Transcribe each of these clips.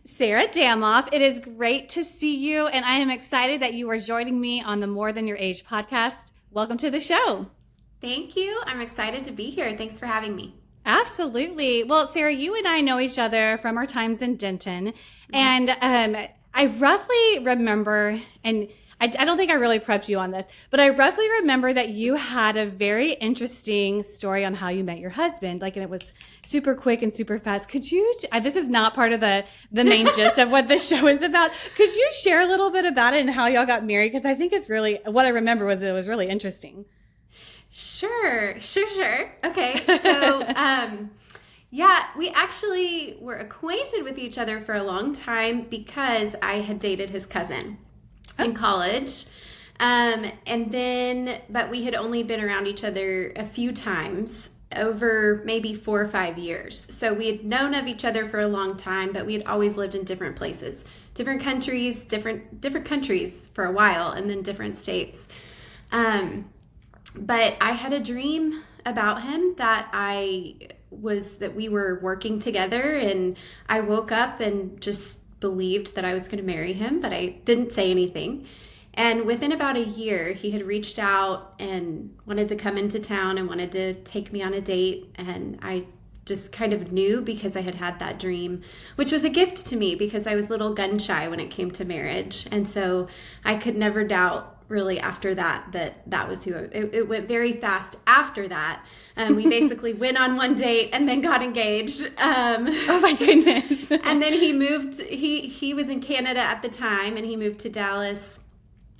Sarah Damoff. It is great to see you, and I am excited that you are joining me on the More Than Your Age podcast. Welcome to the show. Thank you. I'm excited to be here. Thanks for having me. Absolutely. Well, Sarah, you and I know each other from our times in Denton, and I roughly remember, and I don't think I really prepped you on this, but I roughly remember that you had a very interesting story on how you met your husband. And it was super quick and super fast. Could you, this is not part of the main gist of what the show is about. Could you share a little bit about it and how y'all got married? Because I think it's really, what I remember was it was really interesting. Sure. Okay. So, we actually were acquainted with each other for a long time because I had dated his cousin in college. But we had only been around each other a few times over maybe 4 or 5 years. So we had known of each other for a long time, but we had always lived in different places, different countries for a while, and then different states. But I had a dream about him that we were working together, and I woke up and just believed that I was going to marry him, but I didn't say anything. And within about a year, he had reached out and wanted to come into town and wanted to take me on a date. And I just kind of knew because I had had that dream, which was a gift to me because I was a little gun shy when it came to marriage. And so I could never doubt really after that was who it went very fast after that. We basically went on one date and then got engaged. Oh my goodness. And then he moved, he was in Canada at the time, and he moved to Dallas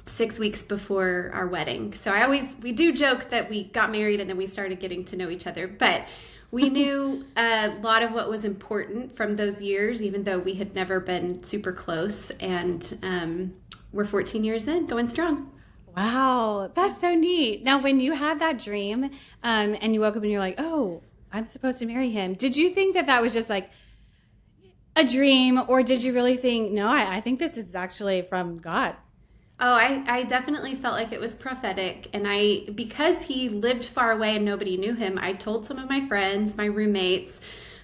6 weeks before our wedding. So we do joke that we got married and then we started getting to know each other, but we knew a lot of what was important from those years, even though we had never been super close. And we're 14 years in, going strong. Wow, that's so neat. Now, when you had that dream and you woke up and you're like, oh, I'm supposed to marry him, did you think that was just like a dream, or did you really think, no, I think this is actually from God? Oh, I definitely felt like it was prophetic. And because he lived far away and nobody knew him, I told some of my friends, my roommates,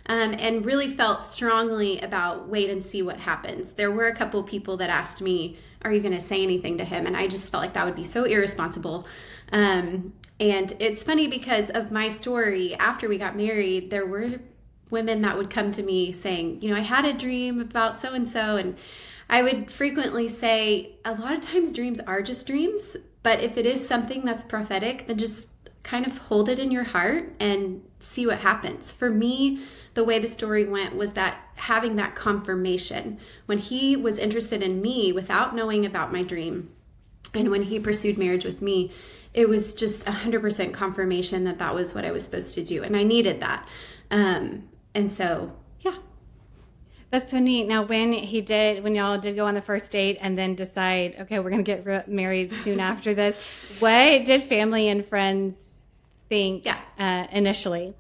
and really felt strongly about wait and see what happens. There were a couple people that asked me, are you going to say anything to him? And I just felt like that would be so irresponsible. And it's funny because of my story. After we got married, there were women that would come to me saying, I had a dream about so-and-so. And I would frequently say, a lot of times dreams are just dreams. But if it is something that's prophetic, then just kind of hold it in your heart and see what happens. For me, the way the story went was that having that confirmation when he was interested in me without knowing about my dream, and when he pursued marriage with me, it was just 100% confirmation that was what I was supposed to do, and I needed that. And so, yeah. That's so neat. Now, when y'all did go on the first date and then decide, okay, we're going to get married soon after this, what did family and friends think initially?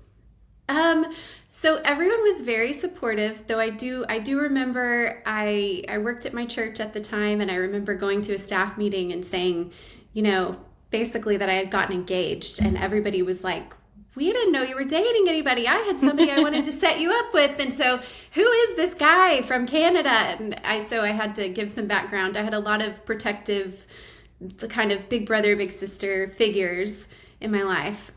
So everyone was very supportive, though I do remember I worked at my church at the time, and I remember going to a staff meeting and saying, basically that I had gotten engaged, and everybody was like, we didn't know you were dating anybody. I had somebody I wanted to set you up with. And so who is this guy from Canada? And I had to give some background. I had a lot of protective, the kind of big brother, big sister figures in my life.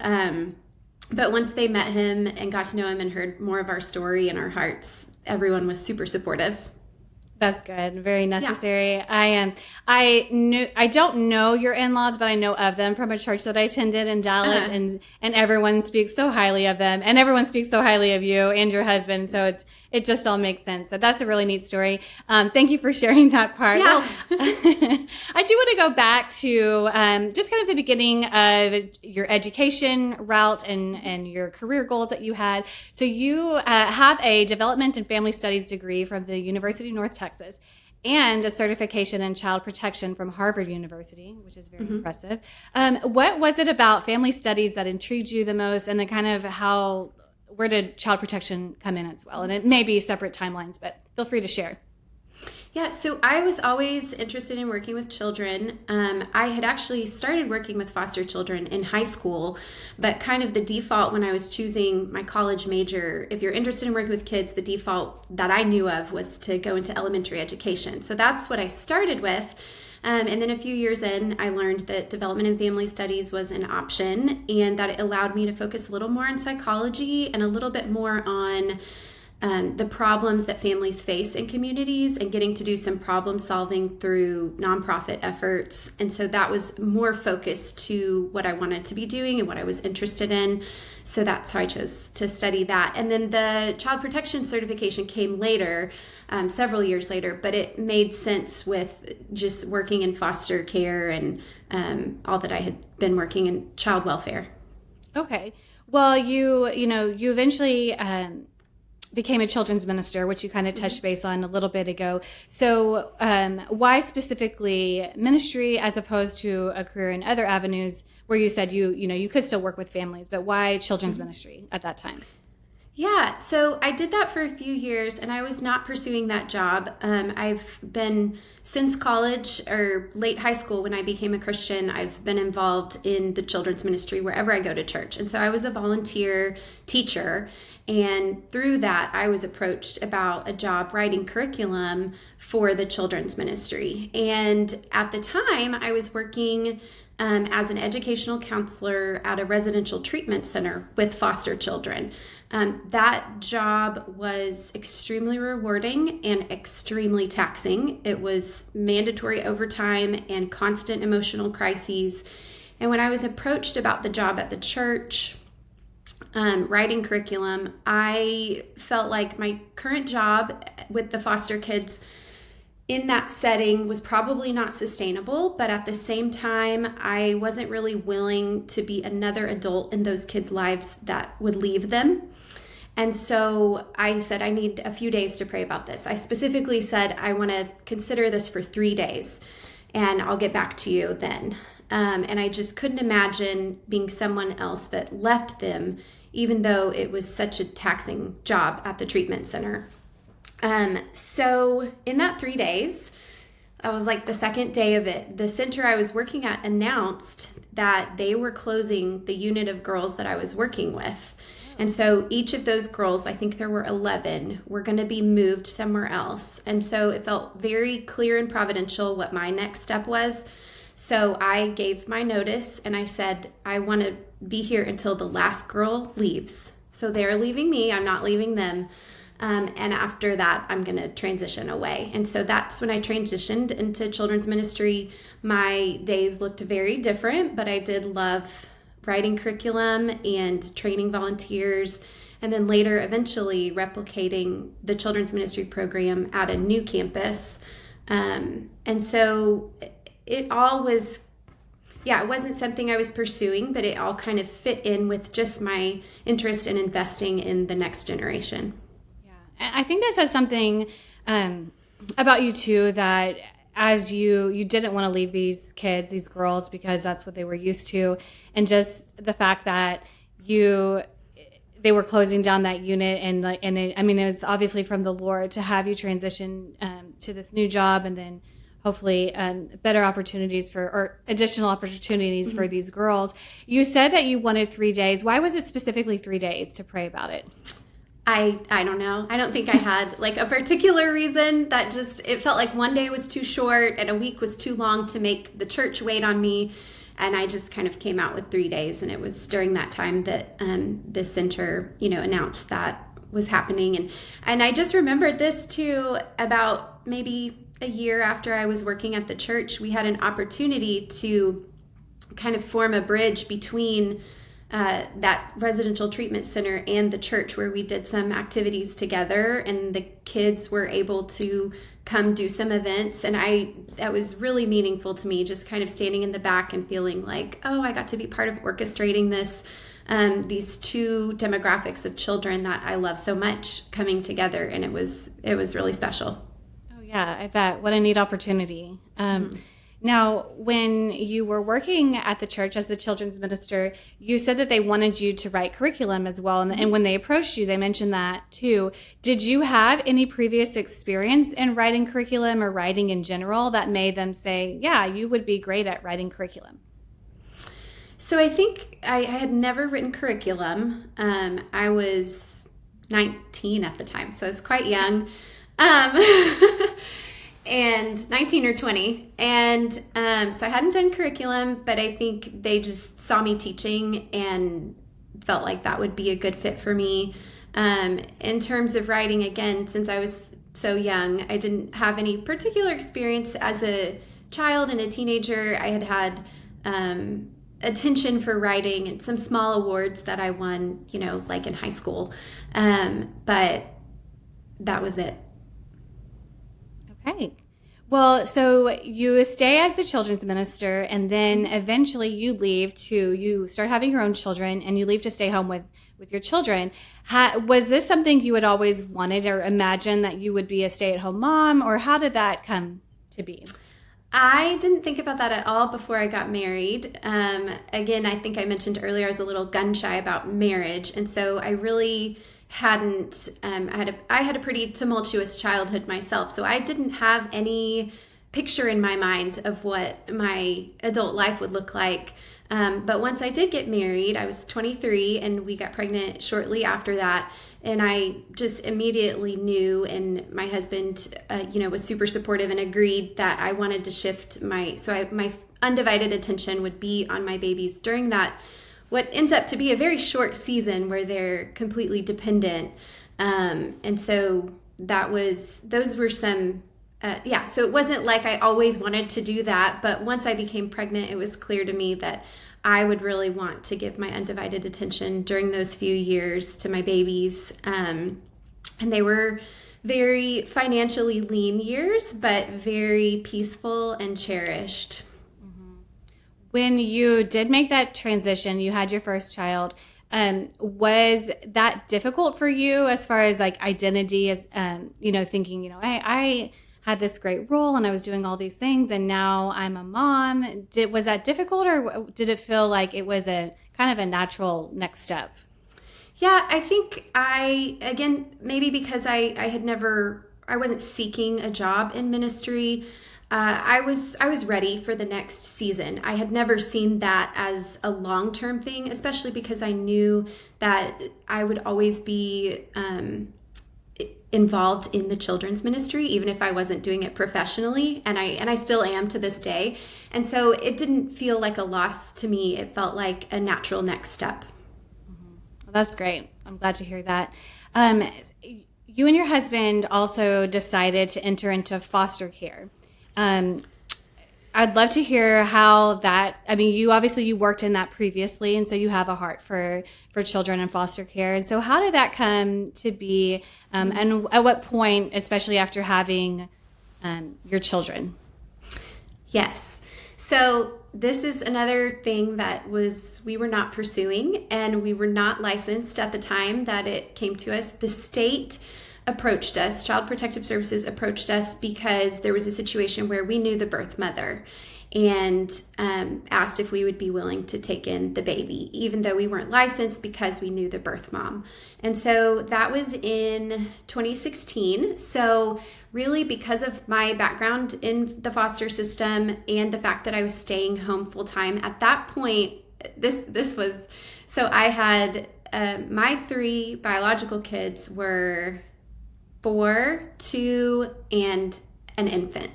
But once they met him and got to know him and heard more of our story and our hearts, everyone was super supportive. That's good. Very necessary. Yeah. I don't know your in-laws, but I know of them from a church that I attended in Dallas, and everyone speaks so highly of them, and everyone speaks so highly of you and your husband. So it just all makes sense. So that's a really neat story. Thank you for sharing that part. Yeah. Well, I do want to go back to just kind of the beginning of your education route and your career goals that you had. So you have a development and family studies degree from the University of North Texas, and a certification in child protection from Harvard University, which is very impressive. What was it about family studies that intrigued you the most, and then kind of where did child protection come in as well? And it may be separate timelines, but feel free to share. Yeah, so I was always interested in working with children. I had actually started working with foster children in high school, but kind of the default when I was choosing my college major, if you're interested in working with kids, the default that I knew of was to go into elementary education. So that's what I started with. And then a few years in, I learned that development and family studies was an option and that it allowed me to focus a little more on psychology and a little bit more on the problems that families face in communities and getting to do some problem solving through nonprofit efforts. And so that was more focused to what I wanted to be doing and what I was interested in. So that's how I chose to study that. And then the child protection certification came later, several years later, but it made sense with just working in foster care and all that I had been working in child welfare. Okay. Well, you eventually became a children's minister, which you kind of touched base on a little bit ago. So why specifically ministry as opposed to a career in other avenues where you said you could still work with families, but why children's ministry at that time? Yeah, so I did that for a few years and I was not pursuing that job. I've been, since college or late high school when I became a Christian, I've been involved in the children's ministry wherever I go to church. And so I was a volunteer teacher. And through that, I was approached about a job writing curriculum for the children's ministry. And at the time, I was working as an educational counselor at a residential treatment center with foster children. That job was extremely rewarding and extremely taxing. It was mandatory overtime and constant emotional crises. And when I was approached about the job at the church, writing curriculum, I felt like my current job with the foster kids in that setting was probably not sustainable, but at the same time, I wasn't really willing to be another adult in those kids' lives that would leave them. And so I said, I need a few days to pray about this. I specifically said, I want to consider this for 3 days and I'll get back to you then. And I just couldn't imagine being someone else that left them, even though it was such a taxing job at the treatment center. So in that 3 days, I was like the second day of it, the center I was working at announced that they were closing the unit of girls that I was working with. And so each of those girls, I think there were 11, were going to be moved somewhere else. And so it felt very clear and providential what my next step was. So I gave my notice and I said, I want to be here until the last girl leaves. So they're leaving me, I'm not leaving them. And after that, I'm going to transition away. And so that's when I transitioned into children's ministry. My days looked very different, but I did love writing curriculum and training volunteers. And then later, eventually replicating the children's ministry program at a new campus. And so it all was, it wasn't something I was pursuing, but it all kind of fit in with just my interest in investing in the next generation. I think that says something about you too, that as you didn't want to leave these kids, these girls, because that's what they were used to, and just the fact that they were closing down that unit, it was obviously from the Lord to have you transition to this new job, and then hopefully better opportunities or additional opportunities for these girls. You said that you wanted 3 days. Why was it specifically 3 days to pray about it? I don't know. I don't think I had like a particular reason. That just, it felt like one day was too short and a week was too long to make the church wait on me. And I just kind of came out with 3 days. And it was during that time that the center, announced that was happening. And I just remembered this too, about maybe a year after I was working at the church, we had an opportunity to kind of form a bridge between that residential treatment center and the church, where we did some activities together and the kids were able to come do some events. And that was really meaningful to me, just kind of standing in the back and feeling like, oh, I got to be part of orchestrating this, these two demographics of children that I love so much coming together. And it was really special. Oh yeah, I bet. What a neat opportunity. Now, when you were working at the church as the children's minister, you said that they wanted you to write curriculum as well. And when they approached you, they mentioned that too. Did you have any previous experience in writing curriculum or writing in general that made them say, yeah, you would be great at writing curriculum? So I think I had never written curriculum. I was 19 at the time, so I was quite young. And 19 or 20. And so I hadn't done curriculum, but I think they just saw me teaching and felt like that would be a good fit for me. In terms of writing, again, since I was so young, I didn't have any particular experience as a child and a teenager. I had attention for writing and some small awards that I won, like in high school. But that was it. Okay. Well, so you stay as the children's minister, and then eventually you start having your own children, and you leave to stay home with your children. Was this something you had always wanted or imagined, that you would be a stay-at-home mom, or how did that come to be? I didn't think about that at all before I got married. Again, I think I mentioned earlier I was a little gun shy about marriage, and so I really hadn't. I had a pretty tumultuous childhood myself, so I didn't have any picture in my mind of what my adult life would look like. But once I did get married, I was 23, and we got pregnant shortly after that. And I just immediately knew, and my husband, was super supportive and agreed that I wanted to shift my undivided attention would be on my babies during that, what ends up to be a very short season where they're completely dependent. And so those were some, so it wasn't like I always wanted to do that, but once I became pregnant, it was clear to me that I would really want to give my undivided attention during those few years to my babies. And they were very financially lean years, but very peaceful and cherished. When you did make that transition, you had your first child. Was that difficult for you as far as like identity, as thinking, I had this great role and I was doing all these things, and now I'm a mom. Was that difficult, or did it feel like it was a kind of a natural next step? Yeah, I think maybe because I wasn't seeking a job in ministry. I was ready for the next season. I had never seen that as a long-term thing, especially because I knew that I would always be involved in the children's ministry, even if I wasn't doing it professionally, and I still am to this day. And so it didn't feel like a loss to me. It felt like a natural next step. Well, that's great. I'm glad to hear that. You and your husband also decided to enter into foster care. I'd love to hear how that, you worked in that previously, and so you have a heart for children in foster care. And so how did that come to be, and at what point, especially after having your children? Yes. So this is another thing that we were not pursuing, and we were not licensed at the time that it came to us. The state approached us, Child Protective Services approached us, because there was a situation where we knew the birth mother and asked if we would be willing to take in the baby, even though we weren't licensed, because we knew the birth mom. And so that was in 2016. So really, because of my background in the foster system and the fact that I was staying home full time at that point, so I had my 3 biological kids were 4, 2, and an infant.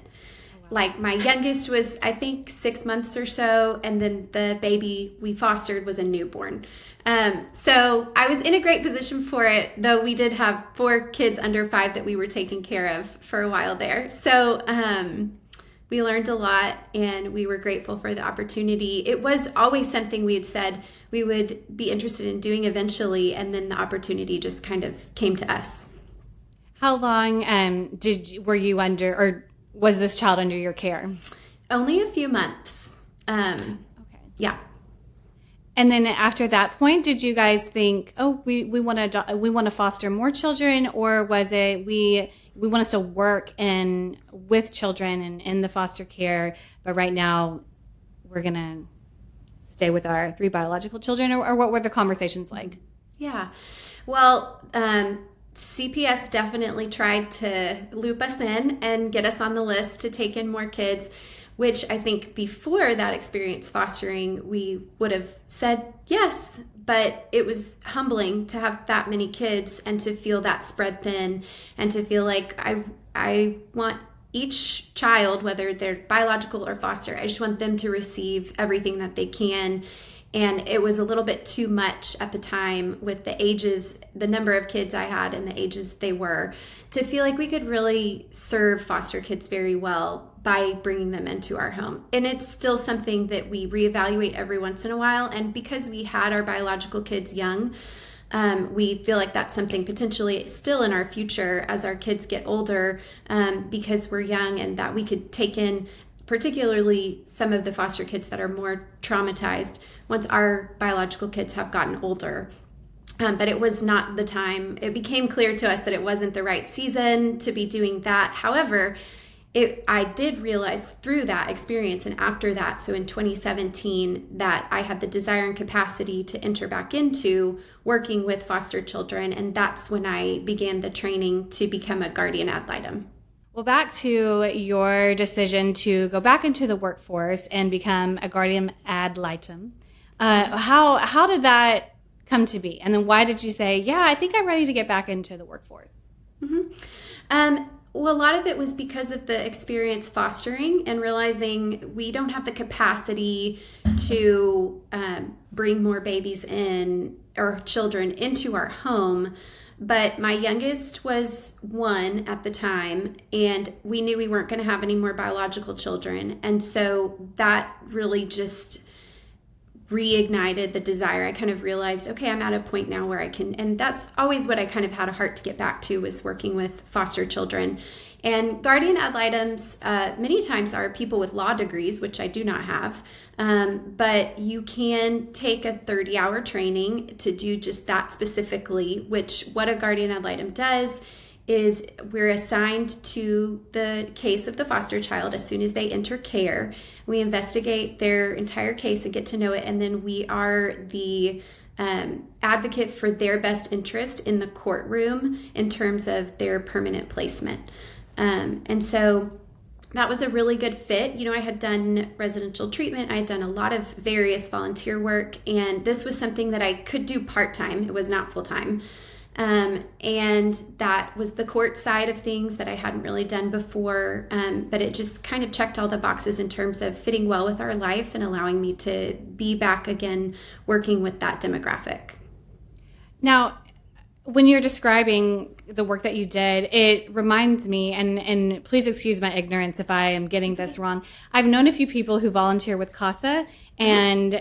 Like my youngest was, I think, 6 months or so, and then the baby we fostered was a newborn. So I was in a great position for it, though we did have 4 kids under 5 that we were taking care of for a while there. So we learned a lot, and we were grateful for the opportunity. It was always something we had said we would be interested in doing eventually, and then the opportunity just kind of came to us. How long were you under, or was this child under your care? Only a few months. Okay. Yeah. And then after that point, did you guys think, oh, we want to foster more children, or was it we want us to work with children and in the foster care, but right now we're gonna stay with our 3 biological children, or what were the conversations like? Yeah, well, CPS definitely tried to loop us in and get us on the list to take in more kids, which I think before that experience fostering, we would have said yes, but it was humbling to have that many kids and to feel that spread thin and to feel like I want each child, whether they're biological or foster, I just want them to receive everything that they can. And it was a little bit too much at the time with the ages, the number of kids I had and the ages they were, to feel like we could really serve foster kids very well by bringing them into our home. And it's still something that we reevaluate every once in a while. And because we had our biological kids young, we feel like that's something potentially still in our future as our kids get older, because we're young, and that we could take in particularly some of the foster kids that are more traumatized once our biological kids have gotten older. But it was not the time. It became clear to us that it wasn't the right season to be doing that. However, I did realize through that experience and after that, so in 2017, that I had the desire and capacity to enter back into working with foster children. And that's when I began the training to become a guardian ad litem. Well, back to your decision to go back into the workforce and become a guardian ad litem. How did that come to be? And then why did you say, yeah, I think I'm ready to get back into the workforce? Mm-hmm. Well, a lot of it was because of the experience fostering and realizing we don't have the capacity to bring more babies in or children into our home. But my youngest was 1 at the time, and we knew we weren't going to have any more biological children. And so that really just reignited the desire. I kind of realized, okay, I'm at a point now where I can, and that's always what I kind of had a heart to get back to, was working with foster children. And guardian ad litems many times are people with law degrees, which I do not have, but you can take a 30-hour training to do just that specifically, which what a guardian ad litem does is we're assigned to the case of the foster child as soon as they enter care. We investigate their entire case and get to know it, and then we are the advocate for their best interest in the courtroom in terms of their permanent placement. And so that was a really good fit. You know, I had done residential treatment. I had done a lot of various volunteer work, and this was something that I could do part-time. It was not full-time. And that was the court side of things that I hadn't really done before. But it just kind of checked all the boxes in terms of fitting well with our life and allowing me to be back again working with that demographic. Now, when you're describing the work that you did, it reminds me, and please excuse my ignorance if I am getting this wrong. I've known a few people who volunteer with CASA, and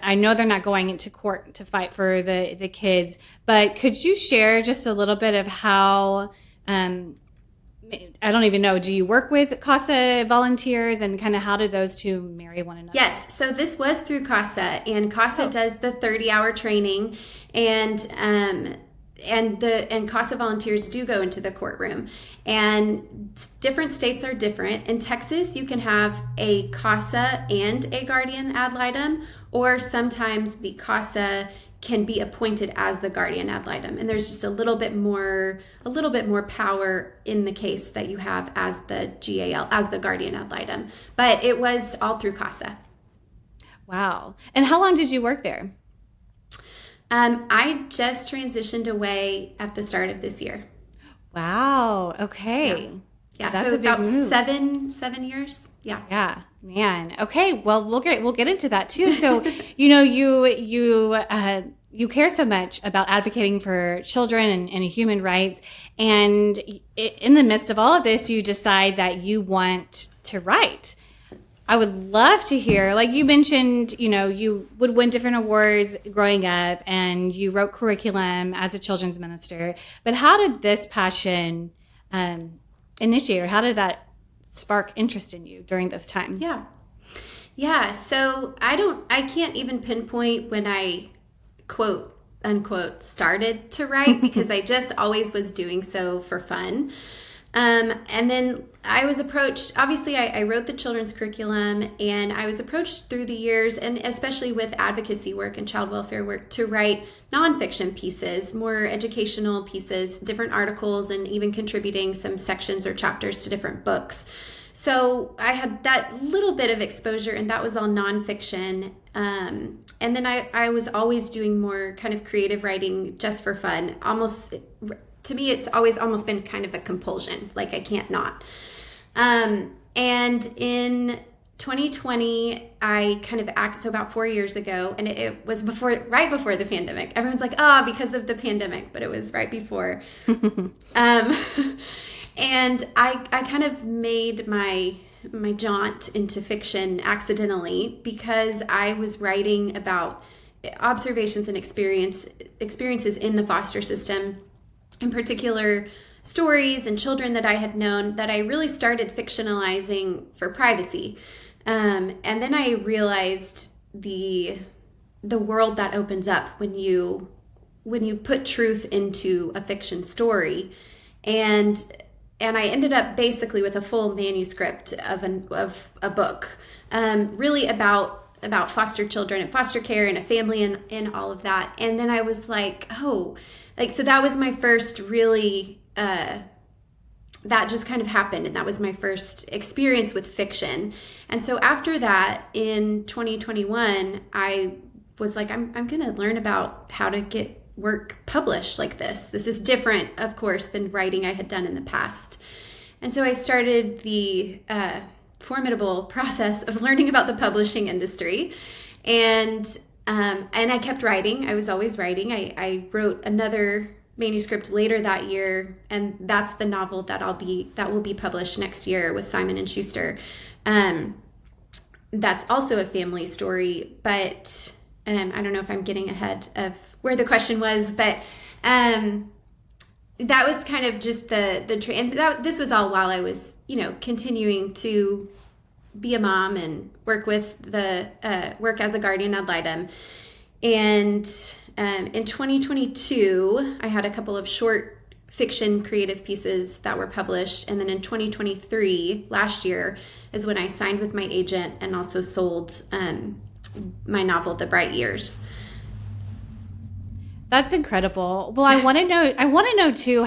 I know they're not going into court to fight for the kids, but could you share just a little bit of how, I don't even know, do you work with CASA volunteers, and kind of how did those two marry one another? Yes, so this was through CASA, and CASA does the 30-hour training, and CASA volunteers do go into the courtroom. And different states are different. In Texas, you can have a CASA and a guardian ad litem, or sometimes the CASA can be appointed as the guardian ad litem, and there's just a little bit more power in the case that you have as the GAL, as the guardian ad litem. But it was all through CASA. Wow. And how long did you work there? I just transitioned away at the start of this year. Wow. Okay. Yeah. That's So a big about move. 7 years. Yeah. Yeah, man. Okay, well, we'll get into that too. So, you know, you care so much about advocating for children and human rights, and in the midst of all of this, you decide that you want to write. I would love to hear, like you mentioned, you know, you would win different awards growing up, and you wrote curriculum as a children's minister. But how did this passion initiate, or how did that spark interest in you during this time? Yeah, so I can't even pinpoint when I quote unquote started to write because I just always was doing so for fun. And then I was approached, obviously, I wrote the children's curriculum, and I was approached through the years, and especially with advocacy work and child welfare work, to write nonfiction pieces, more educational pieces, different articles, and even contributing some sections or chapters to different books. So I had that little bit of exposure, and that was all nonfiction. And then I was always doing more kind of creative writing just for fun. Almost, to me, it's always almost been kind of a compulsion, like I can't not. And in 2020, I kind of so about 4 years ago, and it was right before the pandemic. Everyone's like, because of the pandemic, but it was right before. And I kind of made my jaunt into fiction accidentally because I was writing about observations and experiences in the foster system, in particular stories and children that I had known that I really started fictionalizing for privacy. And then I realized the world that opens up when you put truth into a fiction story. And I ended up basically with a full manuscript of a book, really about foster children and foster care and a family and all of that. And then I was like, so that was my first really, that just kind of happened. And that was my first experience with fiction. And so after that, in 2021, I was like, I'm going to learn about how to get work published like this. This is different, of course, than writing I had done in the past. And so I started the formidable process of learning about the publishing industry. And I kept writing. I was always writing. I wrote another manuscript later that year, and that's the novel that will be published next year with Simon & Schuster. That's also a family story, but I don't know if I'm getting ahead of where the question was, but that was kind of just this was all while I was, continuing to be a mom and work with work as a guardian at Litem. And in 2022, I had a couple of short fiction creative pieces that were published. And then in 2023, last year, is when I signed with my agent and also sold my novel, The Bright Years. That's incredible. Well, I want to know too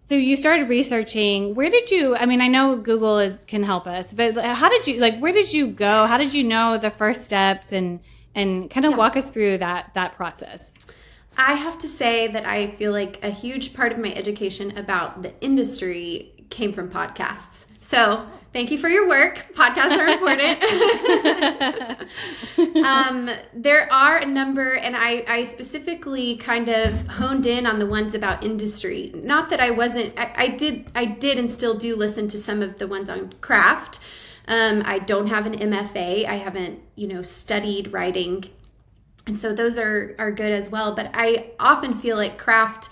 so you started researching. Where did you, I know Google can help us, but where did you go? How did you know the first steps and kind of walk us through that process? I have to say that I feel like a huge part of my education about the industry came from podcasts. So thank you for your work. Podcasts are important. There are a number, and I specifically kind of honed in on the ones about industry. Not that I wasn't, I did and still do listen to some of the ones on craft. I don't have an MFA. I haven't, studied writing. And so those are good as well. But I often feel like craft,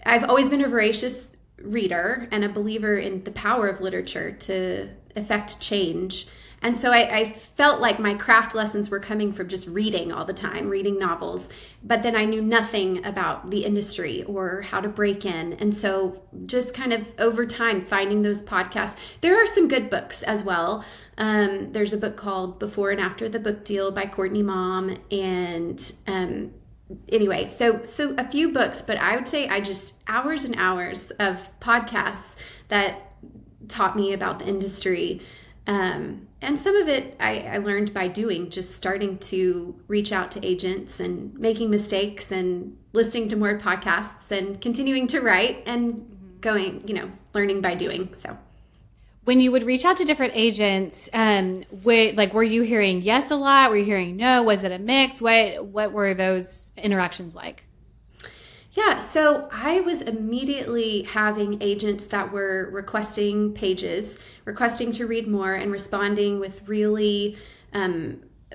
I've always been a voracious reader and a believer in the power of literature to affect change. And so I felt like my craft lessons were coming from just reading all the time, reading novels. But then I knew nothing about the industry or how to break in. And so just kind of over time, finding those podcasts. There are some good books as well. There's a book called Before and After the Book Deal by Courtney Mom. And anyway, so a few books, but I would say I just hours and hours of podcasts that taught me about the industry. And some of it I learned by doing, just starting to reach out to agents and making mistakes and listening to more podcasts and continuing to write and going, learning by doing. So when you would reach out to different agents, were you hearing yes a lot? Were you hearing no? Was it a mix? What were those interactions like? Yeah, so I was immediately having agents that were requesting pages, requesting to read more, and responding with really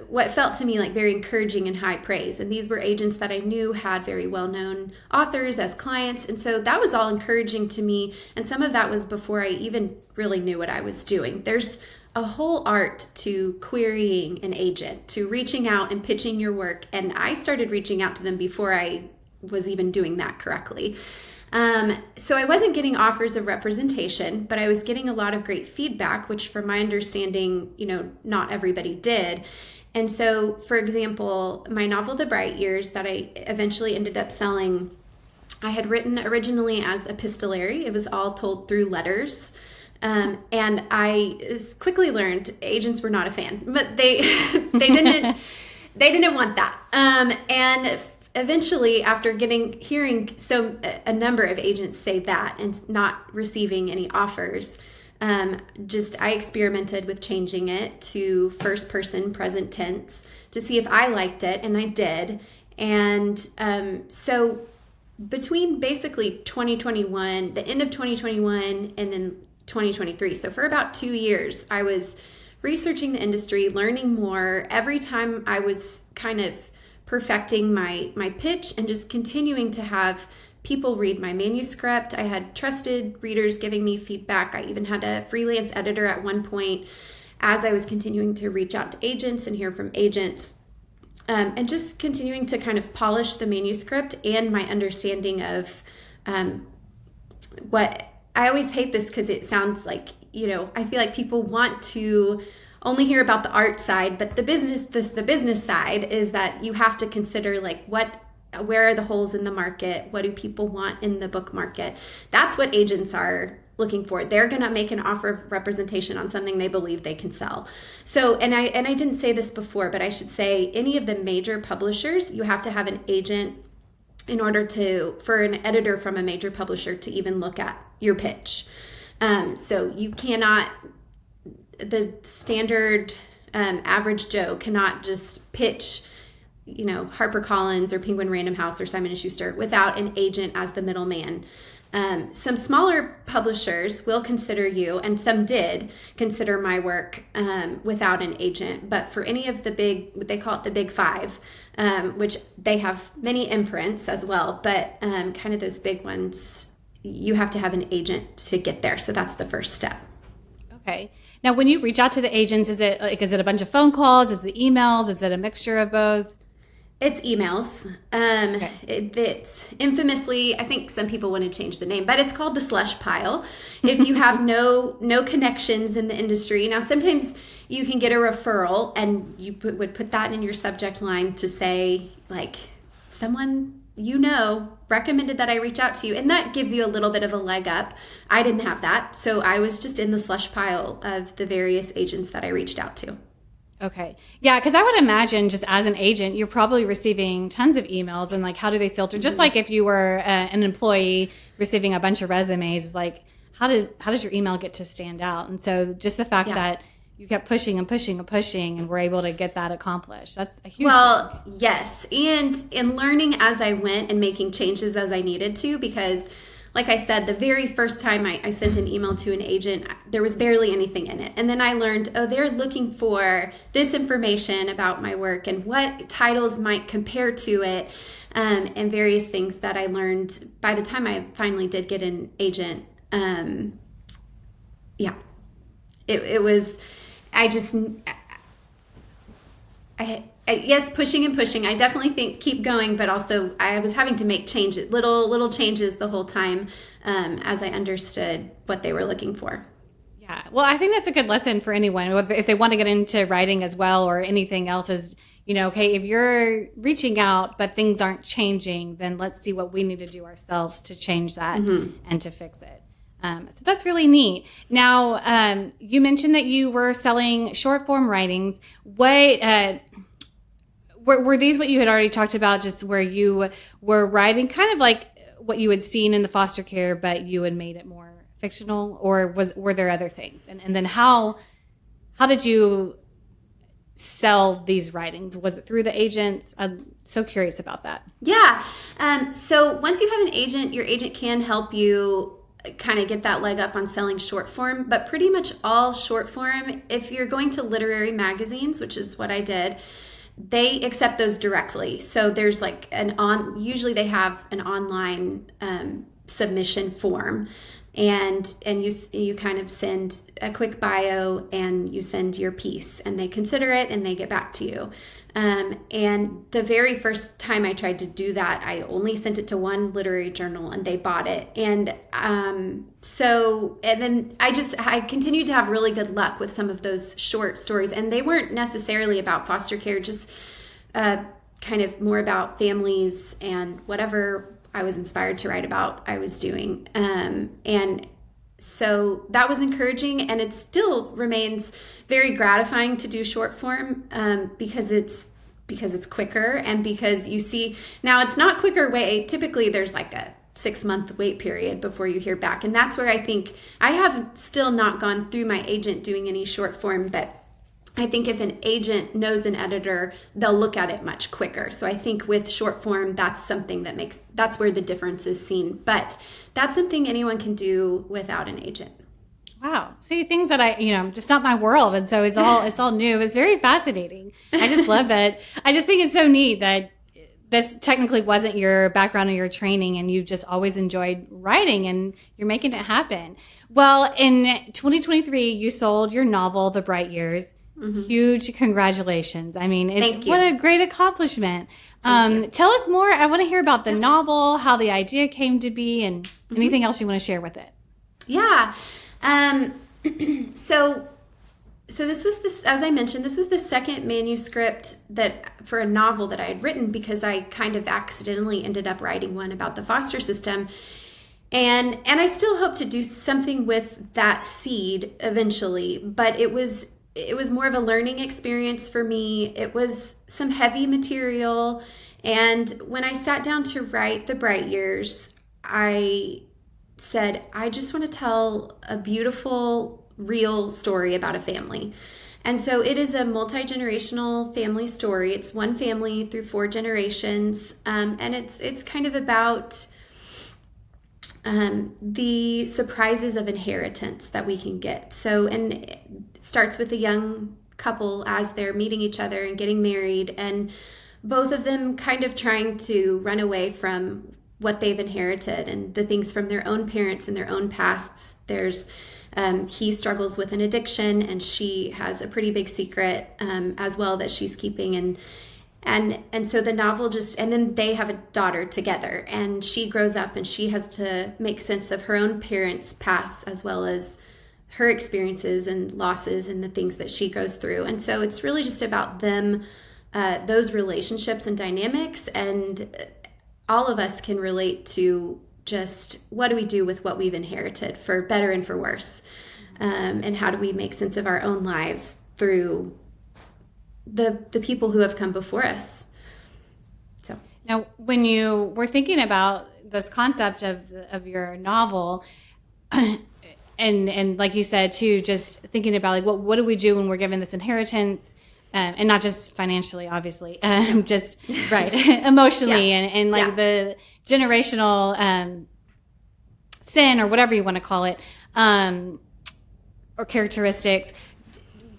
what felt to me like very encouraging and high praise. And these were agents that I knew had very well-known authors as clients. And so that was all encouraging to me. And some of that was before I even really knew what I was doing. There's a whole art to querying an agent, to reaching out and pitching your work. And I started reaching out to them before I was even doing that correctly. So I wasn't getting offers of representation, but I was getting a lot of great feedback, which from my understanding, not everybody did. And so, for example, my novel, The Bright Years, that I eventually ended up selling, I had written originally as epistolary. It was all told through letters. And I quickly learned agents were not a fan, but they didn't want that. And eventually, after hearing a number of agents say that and not receiving any offers, I experimented with changing it to first person present tense to see if I liked it, and I did. And so between basically 2021, the end of 2021, and then 2023, so for about 2 years, I was researching the industry, learning more. Every time I was kind of perfecting my pitch and just continuing to have people read my manuscript. I had trusted readers giving me feedback. I even had a freelance editor at one point as I was continuing to reach out to agents and hear from agents, and just continuing to kind of polish the manuscript and my understanding of what I always hate this because it sounds like, I feel like people want to only hear about the art side, but the business side is that you have to consider like where are the holes in the market? What do people want in the book market? That's what agents are looking for. They're going to make an offer of representation on something they believe they can sell. So, and I didn't say this before, but I should say any of the major publishers, you have to have an agent in order for an editor from a major publisher to even look at your pitch. So you cannot, the standard average Joe cannot just pitch, HarperCollins or Penguin Random House or Simon & Schuster without an agent as the middleman. Some smaller publishers will consider you, and some did consider my work without an agent. But for any of the they call it the big five, which they have many imprints as well, but kind of those big ones, you have to have an agent to get there. So that's the first step. Okay. Now, when you reach out to the agents, is it a bunch of phone calls? Is it emails? Is it a mixture of both? It's emails. Okay. It's infamously, I think some people want to change the name, but it's called the slush pile. If you have no connections in the industry. Now, sometimes you can get a referral and you would put that in your subject line to say, like, someone recommended that I reach out to you. And that gives you a little bit of a leg up. I didn't have that. So I was just in the slush pile of the various agents that I reached out to. Okay. Yeah, because I would imagine just as an agent, you're probably receiving tons of emails, and like, how do they filter? Just like if you were an employee receiving a bunch of resumes, like how does your email get to stand out? And so just the fact that you kept pushing and pushing and pushing and were able to get that accomplished, that's a huge thing. Yes. And learning as I went and making changes as I needed to, because like I said, the very first time I sent an email to an agent, there was barely anything in it. And then I learned, they're looking for this information about my work and what titles might compare to it, and various things that I learned by the time I finally did get an agent. It was, yes, pushing and pushing. I definitely think keep going, but also I was having to make changes, little changes the whole time, as I understood what they were looking for. Yeah. Well, I think that's a good lesson for anyone if they want to get into writing as well or anything else is, okay, if you're reaching out but things aren't changing, then let's see what we need to do ourselves to change that and to fix it. So that's really neat. Now, you mentioned that you were selling short form writings. What were these what you had already talked about, just where you were writing kind of like what you had seen in the foster care, but you had made it more fictional, or were there other things? And then how did you sell these writings? Was it through the agents? I'm so curious about that. Yeah. So once you have an agent, your agent can help you kind of get that leg up on selling short form, but pretty much all short form, if you're going to literary magazines, which is what I did, they accept those directly. So there's like usually they have an online submission form. And you kind of send a quick bio and you send your piece, and they consider it and they get back to you. And the very first time I tried to do that, I only sent it to one literary journal and they bought it. And then I continued to have really good luck with some of those short stories, and they weren't necessarily about foster care, just kind of more about families and whatever I was inspired to write about, I was doing. And so that was encouraging, and it still remains very gratifying to do short form because it's quicker, and because you see, now it's not quicker way. Typically there's like a 6-month wait period before you hear back. And that's where I think I have still not gone through my agent doing any short form, but I think if an agent knows an editor, they'll look at it much quicker. So I think with short form, that's something that's where the difference is seen. But that's something anyone can do without an agent. Wow. See, things that just not my world. And so it's all new. It's very fascinating. I just love that. I just think it's so neat that this technically wasn't your background or your training, and you've just always enjoyed writing and you're making it happen. Well, in 2023, you sold your novel, The Bright Years. Mm-hmm. Huge congratulations. I mean, what a great accomplishment. Tell us more. I want to hear about the novel, how the idea came to be, and anything else you want to share with it. Yeah. So this was as I mentioned, this was the second manuscript for a novel that I had written, because I kind of accidentally ended up writing one about the foster system. And I still hope to do something with that seed eventually, but it was more of a learning experience for me. It was some heavy material. And when I sat down to write The Bright Years, I said, I just want to tell a beautiful, real story about a family. And so it is a multi-generational family story. It's one family through 4 generations. And it's kind of about the surprises of inheritance that we can get. So, and it starts with a young couple as they're meeting each other and getting married, and both of them kind of trying to run away from what they've inherited and the things from their own parents and their own pasts. He struggles with an addiction, and she has a pretty big secret as well that she's keeping, and so the novel and then they have a daughter together, and she grows up and she has to make sense of her own parents' past as well as her experiences and losses and the things that she goes through. And so it's really just about them, those relationships and dynamics, and all of us can relate to just what do we do with what we've inherited, for better and for worse, and how do we make sense of our own lives through the people who have come before us. So now, when you were thinking about this concept of your novel, and like you said too, just thinking about like what do we do when we're given this inheritance, and not just financially, obviously, just right, emotionally, and like the generational sin or whatever you want to call it, or characteristics.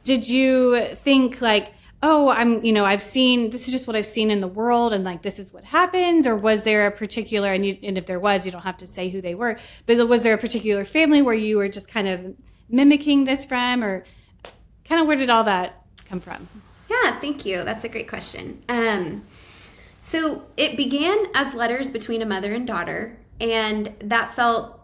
Did you think like, oh, I've seen, this is just what I've seen in the world, and like, this is what happens? Or was there a particular, and if there was, you don't have to say who they were, but was there a particular family where you were just kind of mimicking this from, or kind of where did all that come from? Yeah, thank you. That's a great question. So it began as letters between a mother and daughter, and that felt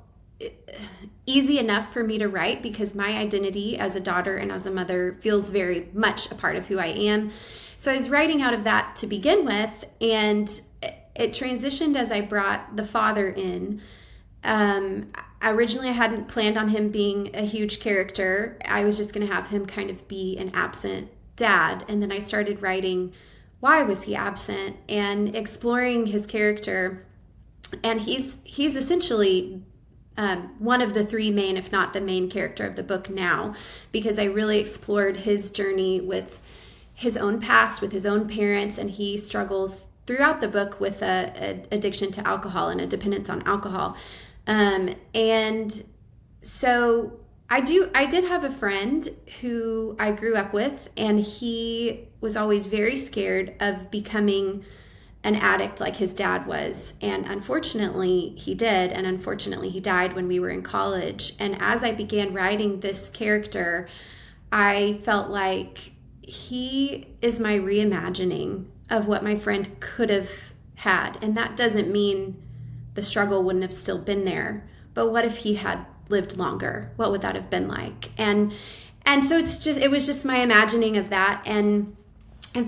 easy enough for me to write because my identity as a daughter and as a mother feels very much a part of who I am. So I was writing out of that to begin with, and it transitioned as I brought the father in. Originally, I hadn't planned on him being a huge character. I was just going to have him kind of be an absent dad. And then I started writing, why was he absent, and exploring his character. And he's essentially one of the 3 main, if not the main character of the book now, because I really explored his journey with his own past, with his own parents, and he struggles throughout the book with a addiction to alcohol and a dependence on alcohol. And so I did have a friend who I grew up with, and he was always very scared of becoming an addict like his dad was. And unfortunately, he did. And unfortunately, he died when we were in college. And as I began writing this character, I felt like he is my reimagining of what my friend could have had. And that doesn't mean the struggle wouldn't have still been there. But what if he had lived longer? What would that have been like? And so it was just my imagining of that, and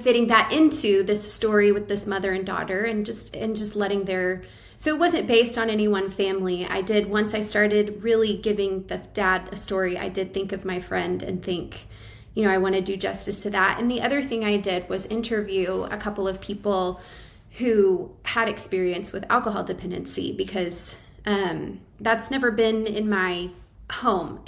fitting that into this story with this mother and daughter, and just letting so it wasn't based on any one family. Once I started really giving the dad a story, I did think of my friend and think, I want to do justice to that. And the other thing I did was interview a couple of people who had experience with alcohol dependency, because that's never been in my home.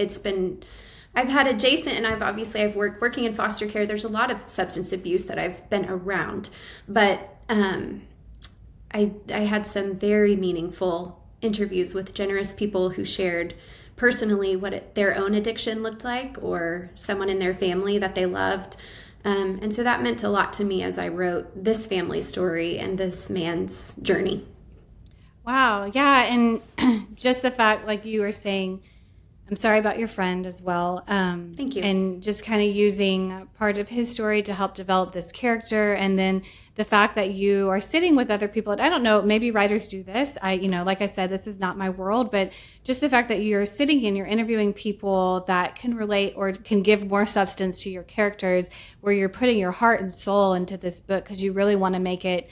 I've had adjacent, and I've working in foster care. There's a lot of substance abuse that I've been around, but I had some very meaningful interviews with generous people who shared personally what their own addiction looked like, or someone in their family that they loved. And so that meant a lot to me as I wrote this family story and this man's journey. Wow. Yeah. And just the fact, like you were saying, I'm sorry about your friend as well. Thank you. And just kind of using part of his story to help develop this character. And then the fact that you are sitting with other people. And I don't know, maybe writers do this. Like I said, this is not my world, but just the fact that you're sitting and you're interviewing people that can relate or can give more substance to your characters, where you're putting your heart and soul into this book because you really want to make it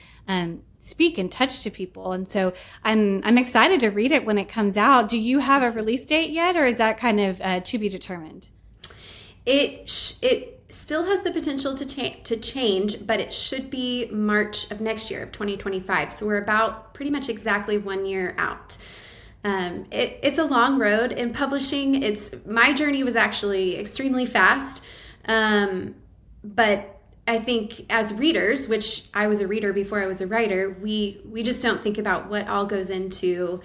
speak and touch to people. And so I'm excited to read it when it comes out. Do you have a release date yet, or is that kind of to be determined? It still has the potential to change, but it should be March of next year, of 2025. So we're about pretty much exactly 1 year out. It's a long road in publishing. My journey was actually extremely fast, but I think as readers, which I was a reader before I was a writer, we just don't think about what all goes into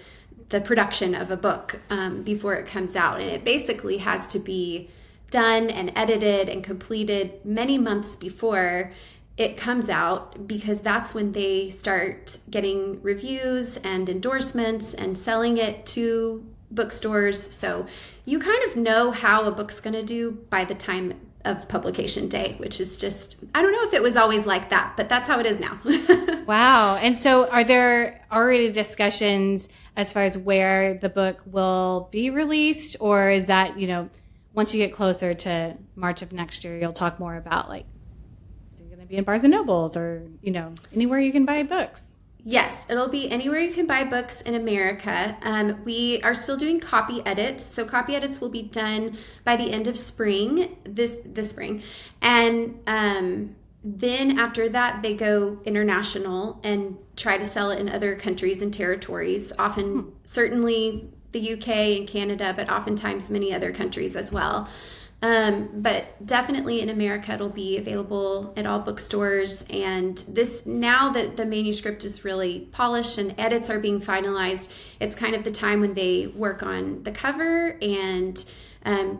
the production of a book before it comes out. And it basically has to be done and edited and completed many months before it comes out, because that's when they start getting reviews and endorsements and selling it to bookstores. So you kind of know how a book's going to do by the time of publication day, which is just, I don't know if it was always like that, but that's how it is now. Wow. And so are there already discussions as far as where the book will be released, or is that, once you get closer to March of next year, you'll talk more about, like, is it going to be in Barnes and Nobles or, anywhere you can buy books? Yes, it'll be anywhere you can buy books in America. We are still doing copy edits. So copy edits will be done by the end of spring, this spring. And then after that, they go international and try to sell it in other countries and territories, often certainly the UK and Canada, but oftentimes many other countries as well. But definitely in America, it'll be available at all bookstores. And now that the manuscript is really polished and edits are being finalized, it's kind of the time when they work on the cover and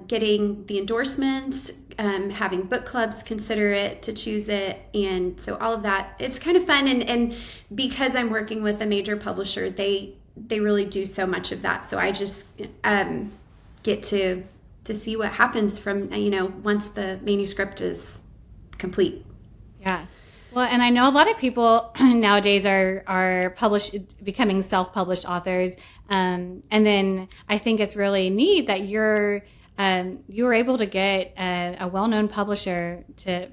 getting the endorsements, having book clubs consider it to choose it. And so all of that, it's kind of fun. And because I'm working with a major publisher, they really do so much of that. So I just get to see what happens from, once the manuscript is complete. Yeah. Well, and I know a lot of people nowadays are becoming self-published authors. And then I think it's really neat that you were able to get a well-known publisher to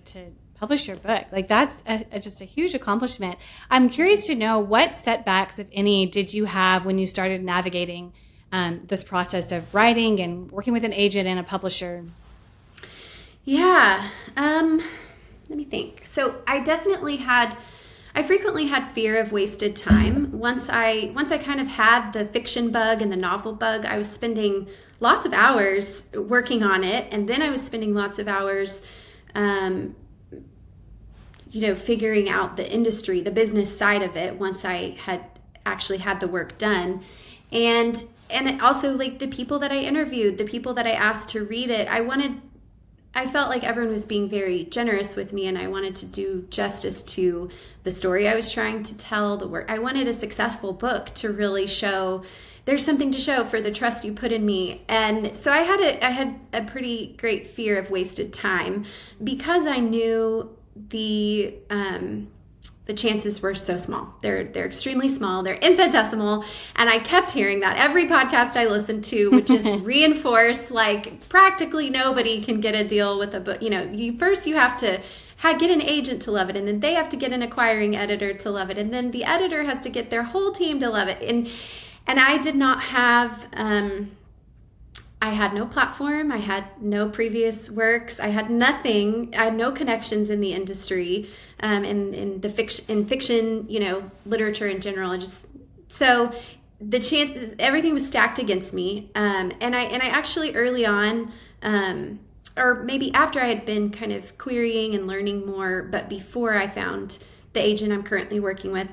publish your book. Like, that's just a huge accomplishment. I'm curious to know, what setbacks, if any, did you have when you started navigating this process of writing and working with an agent and a publisher? Yeah. Let me think. So I frequently had fear of wasted time. Once I kind of had the fiction bug and the novel bug, I was spending lots of hours working on it. And then I was spending lots of hours, figuring out the industry, the business side of it, once I had actually had the work done. And it also, like, the people that I interviewed, the people that I asked to read it, I I felt like everyone was being very generous with me, and I wanted to do justice to the story I was trying to tell, the work. I wanted a successful book to really show there's something to show for the trust you put in me. And so I had a pretty great fear of wasted time because I knew the chances were so small. They're extremely small. They're infinitesimal. And I kept hearing that. Every podcast I listened to would just reinforce, like, practically nobody can get a deal with a book. You know, you have to get an agent to love it, and then they have to get an acquiring editor to love it, and then the editor has to get their whole team to love it. And I did not have, I had no platform. I had no previous works. I had nothing. I had no connections in the industry, in fiction, you know, literature in general. So the chances, everything was stacked against me. And I actually early on, or maybe after I had been kind of querying and learning more, but before I found the agent I'm currently working with,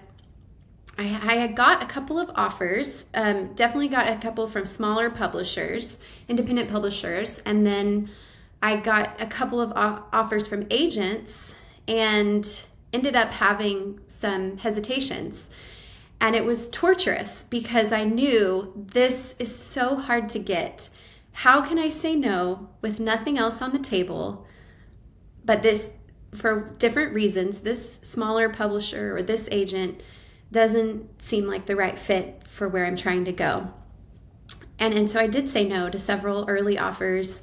I had got a couple of offers, definitely got a couple from smaller publishers, independent publishers, and then I got a couple of offers from agents and ended up having some hesitations. And it was torturous because I knew this is so hard to get. How can I say no with nothing else on the table? But this, for different reasons, this smaller publisher or this agent doesn't seem like the right fit for where I'm trying to go. And so I did say no to several early offers.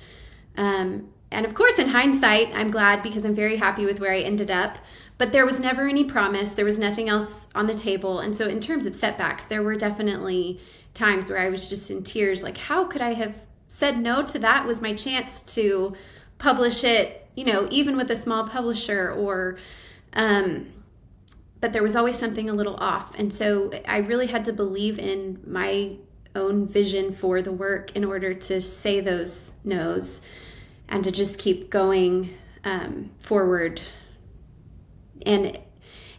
And of course, in hindsight, I'm glad because I'm very happy with where I ended up. But there was never any promise. There was nothing else on the table. And so in terms of setbacks, there were definitely times where I was just in tears. Like, how could I have said no to that? Was my chance to publish it, you know, even with a small publisher, or but there was always something a little off. And so I really had to believe in my own vision for the work in order to say those no's and to just keep going forward. And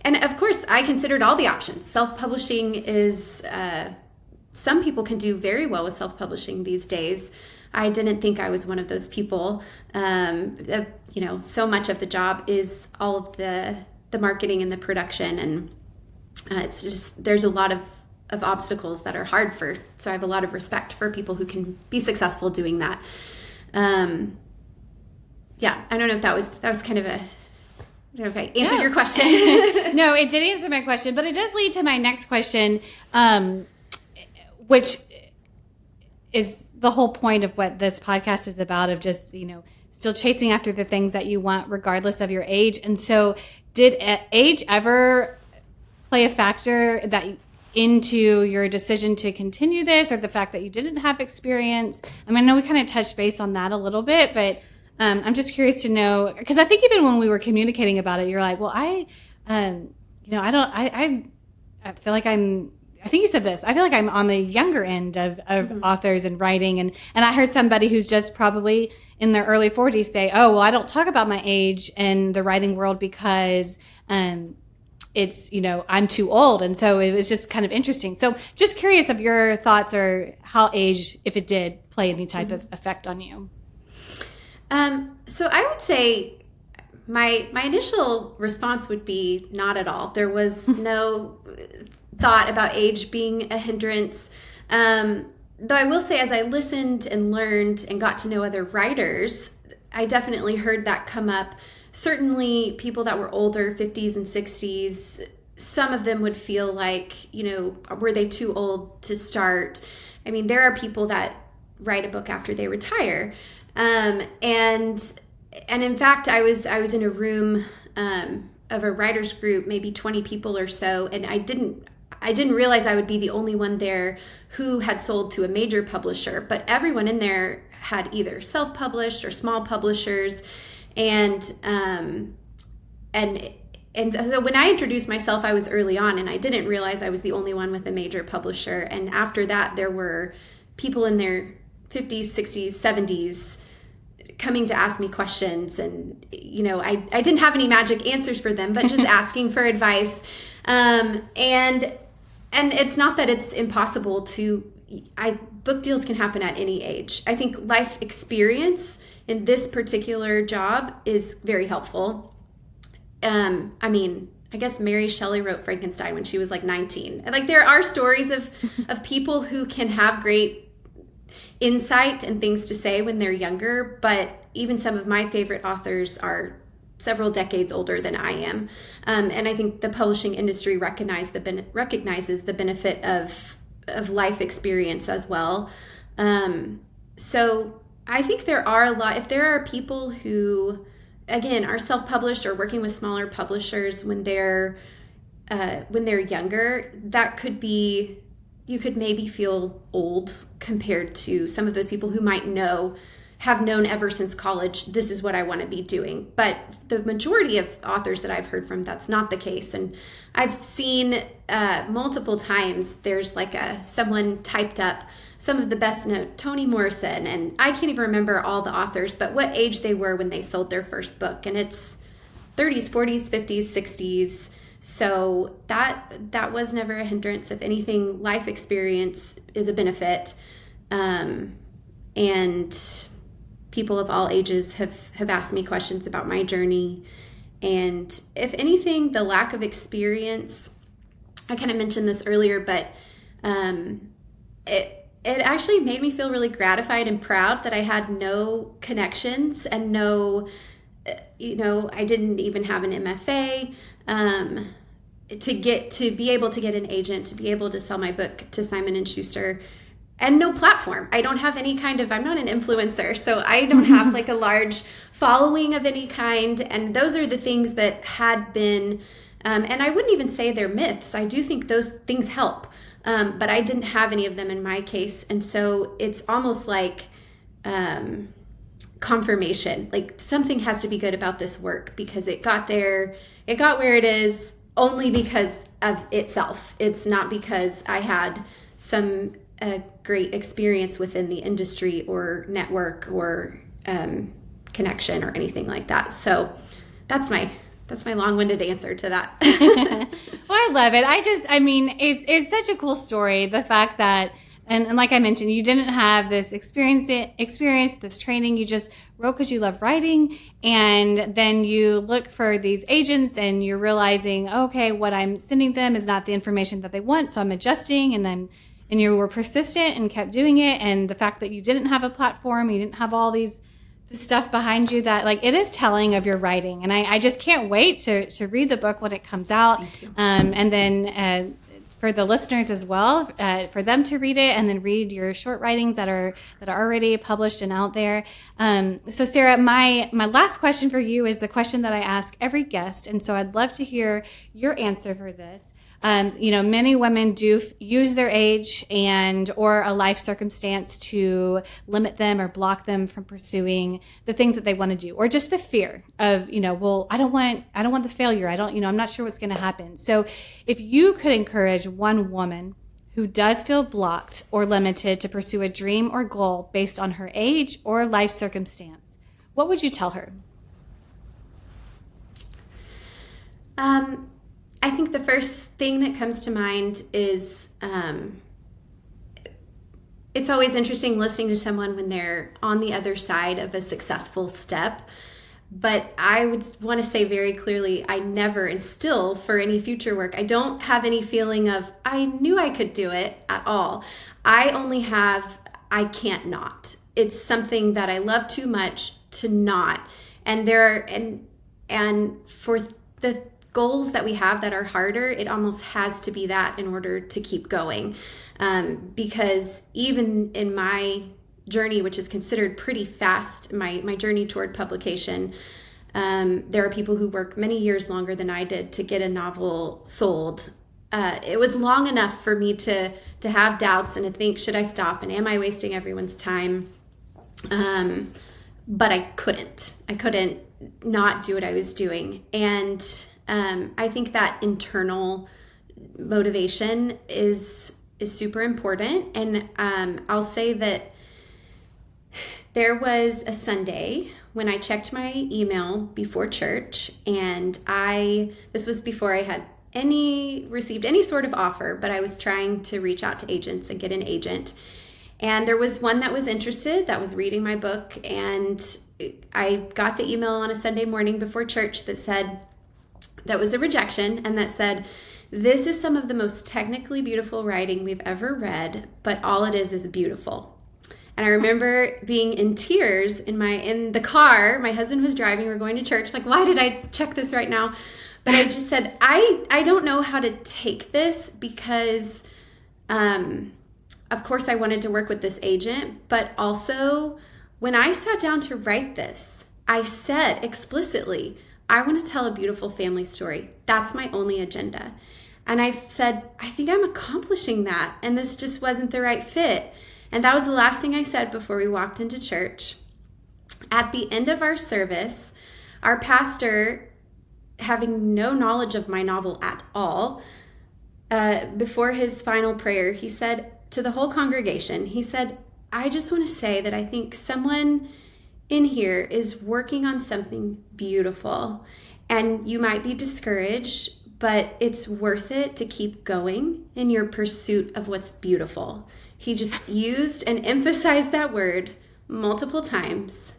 of course, I considered all the options. Self-publishing is, some people can do very well with self-publishing these days. I didn't think I was one of those people. You know, so much of the job is all of the marketing and the production, and it's just, there's a lot of obstacles that are hard so I have a lot of respect for people who can be successful doing that. Yeah, I don't know if that was kind of I don't know if I answered your question. No, it did answer my question, but it does lead to my next question, which is the whole point of what this podcast is about, of just, you know, still chasing after the things that you want regardless of your age. And so did age ever play a factor into your decision to continue this, or the fact that you didn't have experience? I mean, I know we kind of touched base on that a little bit, but I'm just curious to know, because I think even when we were communicating about it, you're like, well, I feel like I think you said this, I feel like I'm on the younger end of authors and writing. And I heard somebody who's just probably in their early 40s say, oh, well, I don't talk about my age in the writing world because it's, you know, I'm too old. And so it was just kind of interesting. So just curious of your thoughts, or how age, if it did play any type of effect on you. So I would say my initial response would be not at all. There was no thought about age being a hindrance. Though I will say, as I listened and learned and got to know other writers, I definitely heard that come up. Certainly people that were older, 50s and 60s, some of them would feel like, you know, were they too old to start? I mean, there are people that write a book after they retire. And in fact, I was in a room of a writer's group, maybe 20 people or so, and I didn't realize I would be the only one there who had sold to a major publisher, but everyone in there had either self-published or small publishers. And so when I introduced myself, I was early on, and I didn't realize I was the only one with a major publisher. And after that, there were people in their 50s, 60s, 70s coming to ask me questions. And, you know, I didn't have any magic answers for them, but just asking for advice. And it's not that it's impossible book deals can happen at any age. I think life experience in this particular job is very helpful. I mean, I guess Mary Shelley wrote Frankenstein when she was like 19. And like, there are stories of people who can have great insight and things to say when they're younger, but even some of my favorite authors are several decades older than I am. And I think the publishing industry recognizes the benefit of life experience as well. So I think there are if there are people who, again, are self-published or working with smaller publishers when they're younger, that could be, you could maybe feel old compared to some of those people who might have known ever since college, this is what I want to be doing. But the majority of authors that I've heard from, that's not the case. And I've seen multiple times, there's like someone typed up some of the best Toni Morrison, and I can't even remember all the authors, but what age they were when they sold their first book. And it's 30s, 40s, 50s, 60s. So that was never a hindrance. If anything, life experience is a benefit. And people of all ages have asked me questions about my journey. And if anything, the lack of experience, I kind of mentioned this earlier, but it actually made me feel really gratified and proud that I had no connections and I didn't even have an MFA. To be able to get an agent, to be able to sell my book to Simon & Schuster, and no platform. I don't have any I'm not an influencer, so I don't have like a large following of any kind. And those are the things that had been, and I wouldn't even say they're myths. I do think those things help, but I didn't have any of them in my case. And so it's almost like confirmation, like something has to be good about this work because it got where it is only because of itself. It's not because I had some great experience within the industry or network or connection or anything like that. So that's my long-winded answer to that. Well, I love it. It's such a cool story. The fact that, and like I mentioned, you didn't have this experience, this training. You just wrote because you love writing. And then you look for these agents and you're realizing, okay, what I'm sending them is not the information that they want. So I'm adjusting and you were persistent and kept doing it. And the fact that you didn't have a platform, you didn't have all this stuff behind you, that like it is telling of your writing. And I just can't wait to read the book when it comes out. Thank you. And then for the listeners as well, for them to read it and then read your short writings that are already published and out there. So Sarah, my last question for you is the question that I ask every guest. And so I'd love to hear your answer for this. Many women do use their age or a life circumstance to limit them or block them from pursuing the things that they want to do, or just the fear of, I don't want the failure. I'm not sure what's going to happen. So if you could encourage one woman who does feel blocked or limited to pursue a dream or goal based on her age or life circumstance, what would you tell her? I think the first thing that comes to mind is it's always interesting listening to someone when they're on the other side of a successful step. But I would want to say very clearly, I never, and still for any future work, I don't have any feeling of I knew I could do it at all. I only have I can't not. It's something that I love too much to not. And for the goals that we have that are harder, it almost has to be that in order to keep going. Because even in my journey, which is considered pretty fast, my journey toward publication, there are people who work many years longer than I did to get a novel sold. It was long enough for me to have doubts and to think, should I stop? And am I wasting everyone's time? But I couldn't not do what I was doing. And I think that internal motivation is super important. And I'll say that there was a Sunday when I checked my email before church, and this was before I had received any sort of offer, but I was trying to reach out to agents and get an agent. And there was one that was interested, that was reading my book, and I got the email on a Sunday morning before church that was a rejection, and that said, "This is some of the most technically beautiful writing we've ever read, but all it is beautiful." And I remember being in tears in the car. My husband was driving. We were going to church. I'm like, why did I check this right now? But I just said, I don't know how to take this because, of course, I wanted to work with this agent. But also, when I sat down to write this, I said explicitly, I want to tell a beautiful family story. That's my only agenda. And I said, I think I'm accomplishing that. And this just wasn't the right fit. And that was the last thing I said before we walked into church. At the end of our service, our pastor, having no knowledge of my novel at all, before his final prayer, he said to the whole congregation, he said, I just want to say that I think someone in here is working on something beautiful. And you might be discouraged, but it's worth it to keep going in your pursuit of what's beautiful. He just used and emphasized that word multiple times.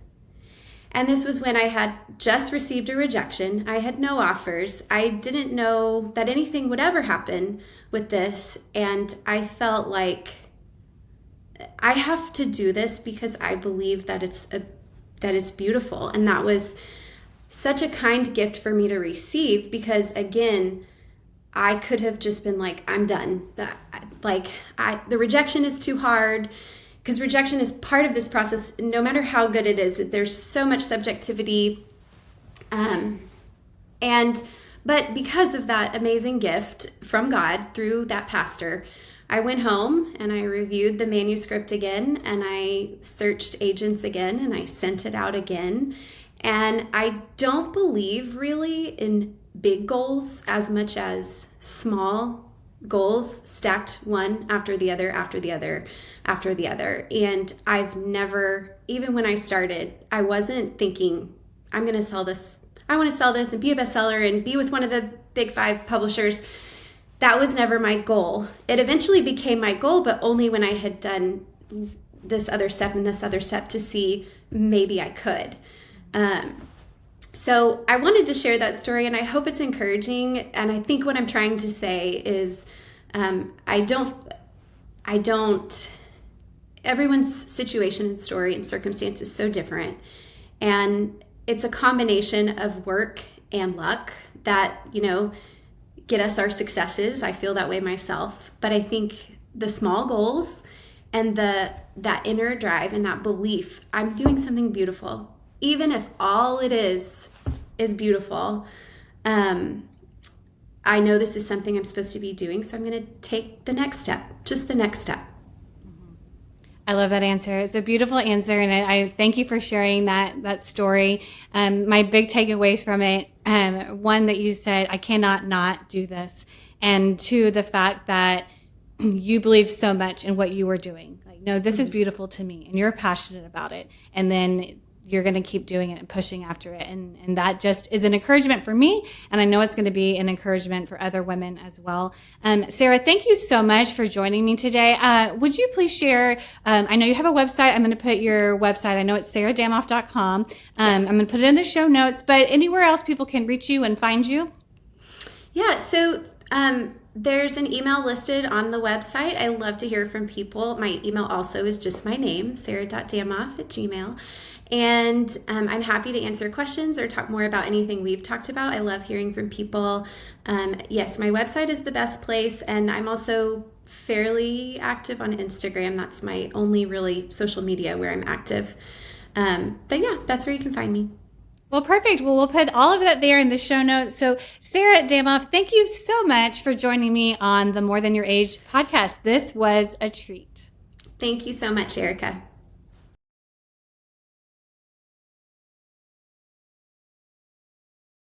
And this was when I had just received a rejection. I had no offers. I didn't know that anything would ever happen with this. And I felt like I have to do this because I believe that it's beautiful. And that was such a kind gift for me to receive because, again, I could have just been like, I'm done. The rejection is too hard, because rejection is part of this process, no matter how good it is. There's so much subjectivity. But because of that amazing gift from God through that pastor, I went home and I reviewed the manuscript again, and I searched agents again, and I sent it out again. And I don't believe really in big goals as much as small goals stacked one after the other, after the other, after the other. And I've never, even when I started, I wasn't thinking, I'm going to sell this. I want to sell this and be a bestseller and be with one of the big 5 publishers. That was never my goal. It eventually became my goal, but only when I had done this other step and this other step to see maybe I could. So I wanted to share that story, and I hope it's encouraging. And I think what I'm trying to say is everyone's situation and story and circumstance is so different. And it's a combination of work and luck that, get us our successes. I feel that way myself. But I think the small goals and that inner drive and that belief, I'm doing something beautiful. Even if all it is beautiful, I know this is something I'm supposed to be doing, so I'm going to take the next step, just the next step. I love that answer. It's a beautiful answer, and I thank you for sharing that story. My big takeaways from it, one, that you said, I cannot not do this, and 2, the fact that you believe so much in what you were doing. Like, no, this is beautiful to me, and you're passionate about it, and then you're going to keep doing it and pushing after it. And that just is an encouragement for me. And I know it's going to be an encouragement for other women as well. Sarah, thank you so much for joining me today. Would you please share, I know you have a website. I'm going to put your website. I know it's sarahdamoff.com. Yes. I'm going to put it in the show notes, but anywhere else people can reach you and find you? Yeah. So, there's an email listed on the website. I love to hear from people. My email also is just my name, sarah.damoff@gmail.com. And I'm happy to answer questions or talk more about anything we've talked about. I love hearing from people. Yes, my website is the best place. And I'm also fairly active on Instagram. That's my only really social media where I'm active. But yeah, that's where you can find me. Well, perfect. Well, we'll put all of that there in the show notes. So, Sarah Damoff, thank you so much for joining me on the More Than Your Age podcast. This was a treat. Thank you so much, Erica.